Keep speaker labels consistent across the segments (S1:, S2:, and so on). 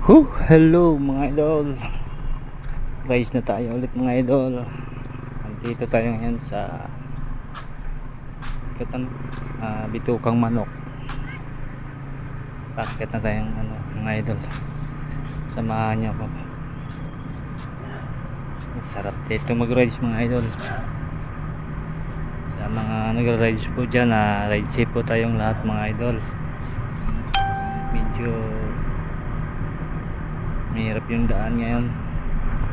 S1: Hello mga idol. Rise na tayo ulit mga idol. Nandito tayo ngayon sa Bitukang Manok. Bakit na tayong mga idol. Samahan niyo ako. Sarap dito mag-rides mga idol. Sa mga nagra-rides po dyan, ride safe po tayong lahat mga idol. Medyo mahirap yung daan ngayon,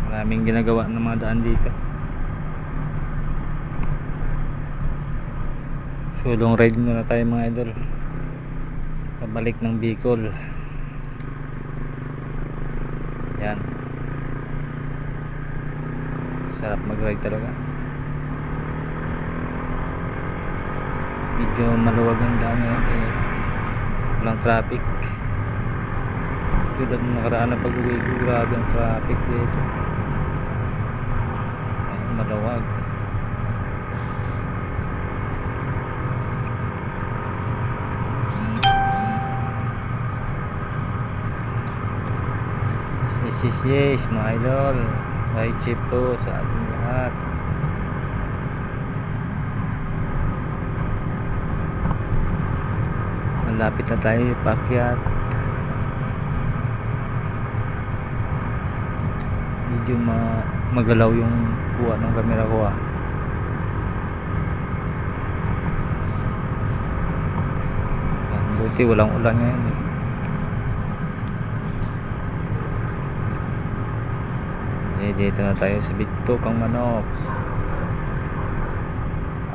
S1: maraming ginagawa ng mga daan dito. So long ride muna tayo mga idol, pabalik ng Bicol. Yan, sarap mag ride talaga. Medyo maluwag ang daan ngayon, walang traffic. Tulad ng nakaraan na pag-uwi ko, grabe ang traffic dito. Ay, malawag. Yes, mga idol. Ride safe po sa ating lahat. Malapit na tayo paakyat. Medyo magalaw yung kuha ng camera ko Buti walang ulan ngayon dito na tayo sa Bitukang Manok.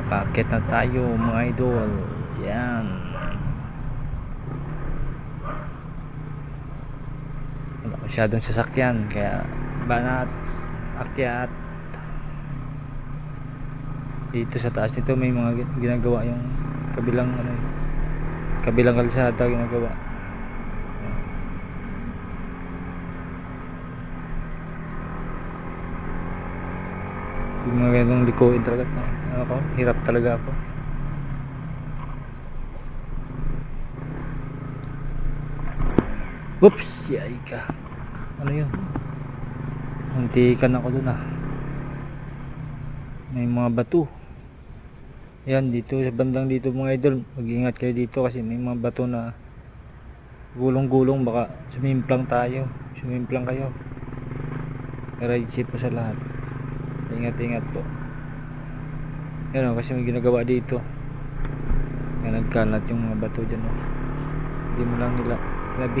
S1: Apakit na tayo mga idol. Yan, wala masyadong sasakyan kaya banat akyat. Dito sa taas nito may mga ginagawa yung kabilang kalsada ginagawa. Yung mga ganong likuin talaga hirap talaga ako. Oops, yay ka. Ano yun? Muntikan ako dun may mga bato. Yan, dito sa bandang dito mga idol, mag-ingat kayo dito kasi may mga bato na gulong-gulong, baka sumimplang tayo. Sumimplang kayo. Ride safe po sa lahat. Ingat-ingat po. Yan kasi may ginagawa dito. Yan, nagkalat yung mga bato dyan Hindi mo lang nila labi.